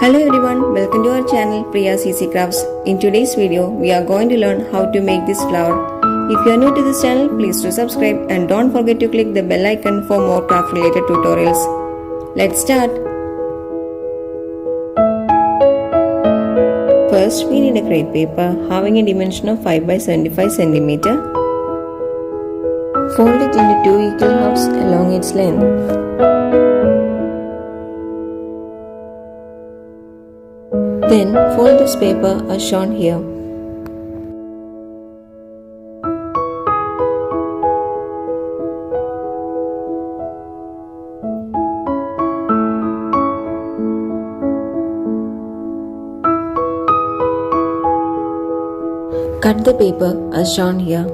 Hello everyone, welcome to our channel Priya CC Crafts. In today's video, we are going to learn how to make this flower. If you are new to this channel, please do subscribe and don't forget to click the bell icon for more craft related tutorials. Let's start. First, we need a crepe paper having a dimension of 5 by 75 cm. Fold it into 2 equal halves along its length. Then fold this paper as shown here. Cut the paper as shown here.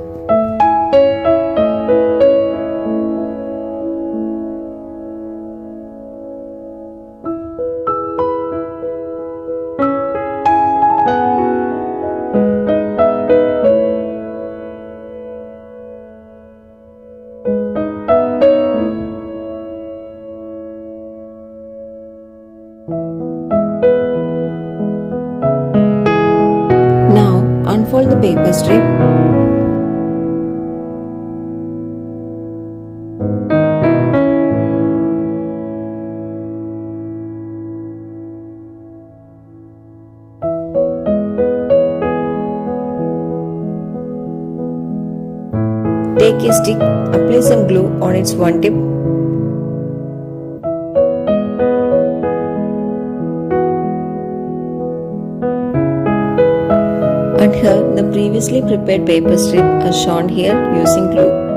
Now unfold the paper strip. Take a stick, apply some glue on its one tip. Adhere the previously prepared paper strip as shown here using glue.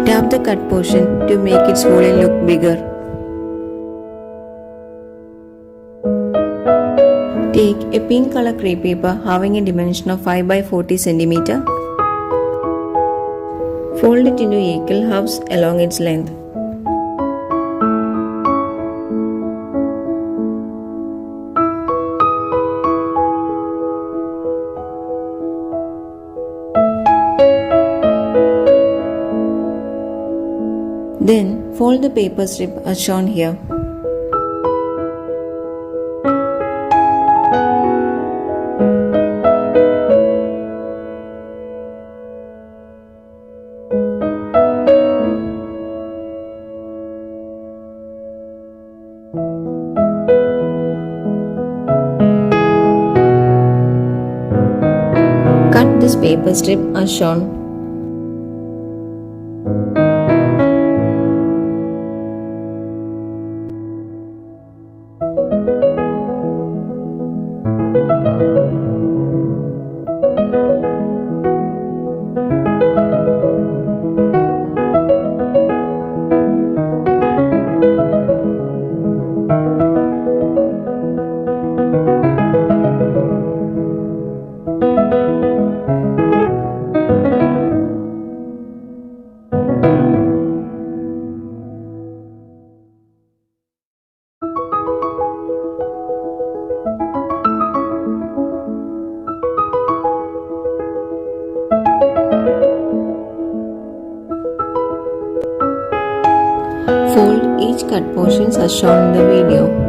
Tap the cut portion to make its volume look bigger. Take a pink color crepe paper having a dimension of 5 by 40 cm. Fold it into equal halves along its length. Then fold the paper strip as shown here. Cut this paper strip as shown. Fold each cut portions as shown in the video.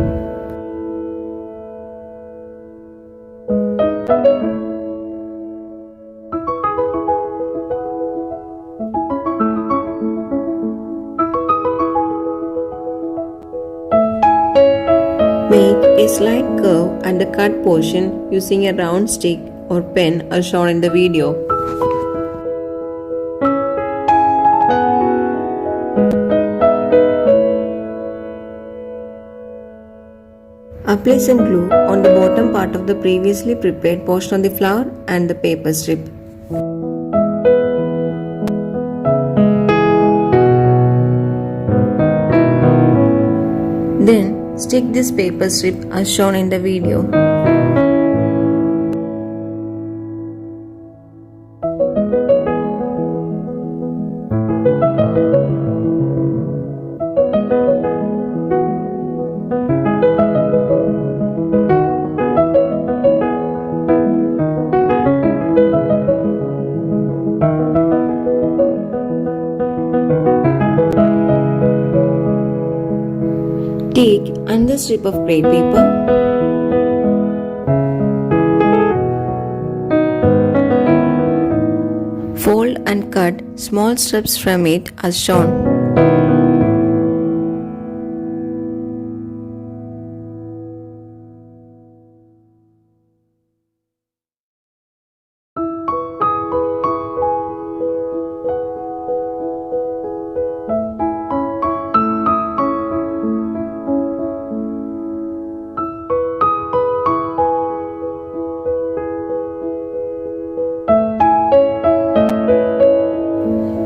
slight curve at the cut portion using a round stick or pen as shown in the video. Apply some glue on the bottom part of the previously prepared portion of the flower and the paper strip. Then stick this paper strip as shown in the video. Take another strip of crepe paper, fold and cut small strips from it as shown.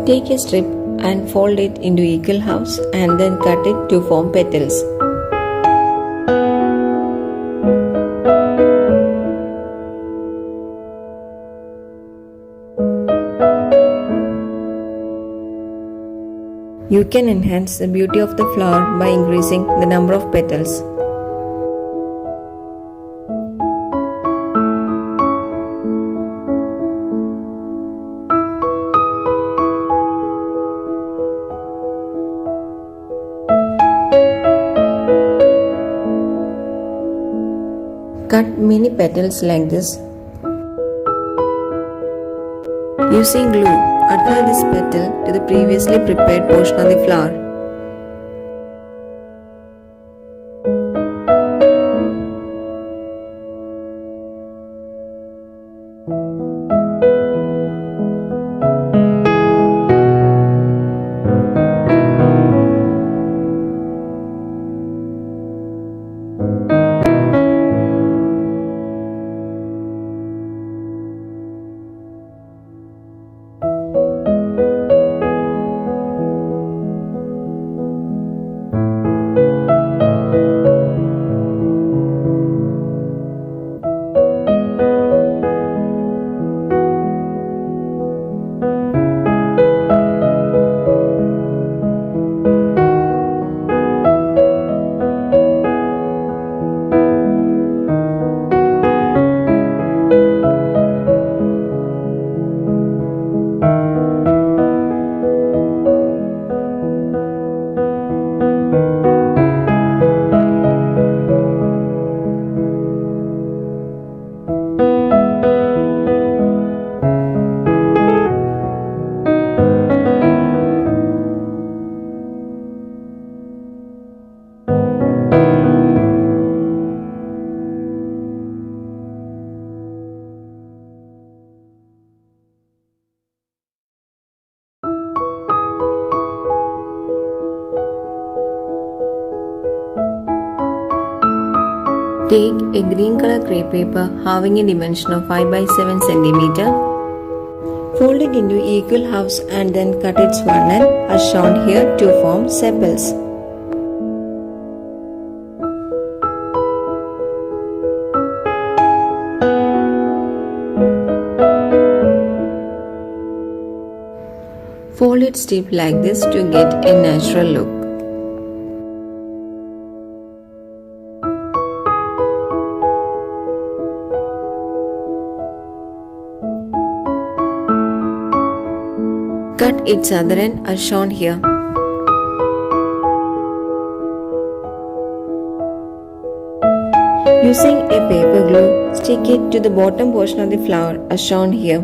Take a strip and fold it into equal halves and then cut it to form petals. You can enhance the beauty of the flower by increasing the number of petals. Cut many petals like this. Using glue, attach this petal to the previously prepared portion of the flower. Take a green color crepe paper having a dimension of 5 by 7 cm. Fold it into equal halves and then cut its one end as shown here to form sepals. Fold it stiff like this to get a natural look. Cut its other end as shown here. Using a paper glue, stick it to the bottom portion of the flower as shown here.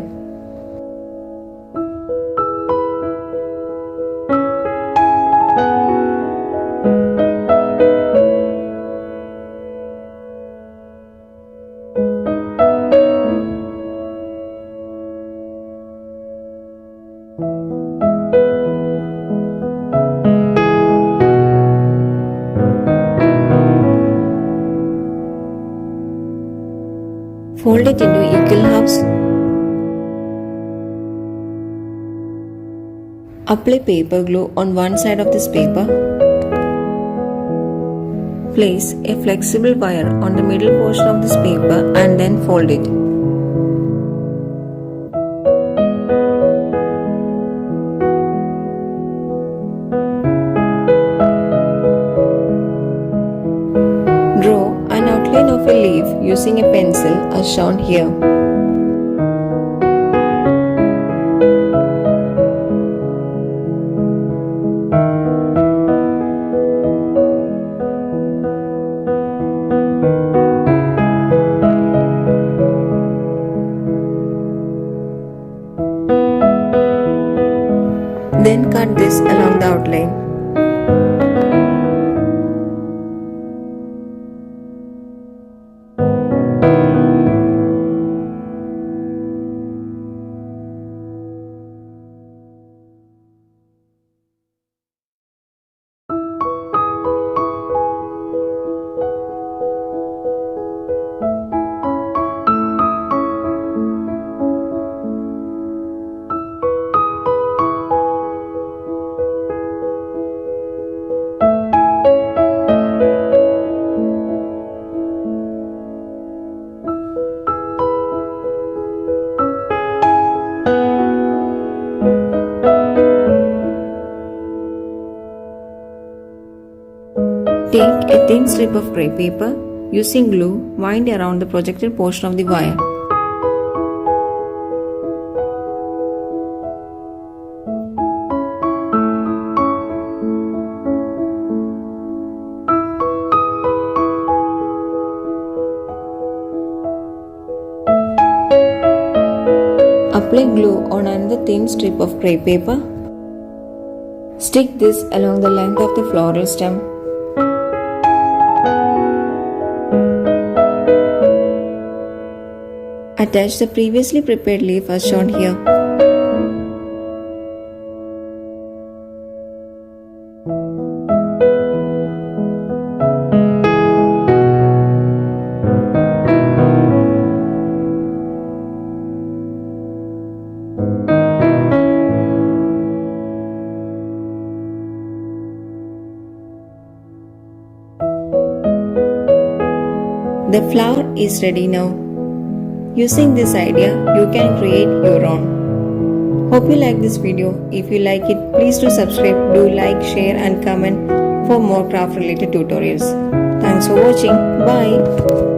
Fold it into equal halves. Apply paper glue on one side of this paper. Place a flexible wire on the middle portion of this paper and then fold it. Draw an outline of a leaf using a pencil as shown here. Then cut this along the outline. Take a thin strip of crepe paper. Using glue, wind around the projected portion of the wire. Apply glue on another thin strip of crepe paper. Stick this along the length of the floral stem. Attach the previously prepared leaf as shown here. The flower is ready now. Using this idea, you can create your own. Hope you like this video. If you like it, please do subscribe, do like, share and comment for more craft related tutorials. Thanks for watching. Bye.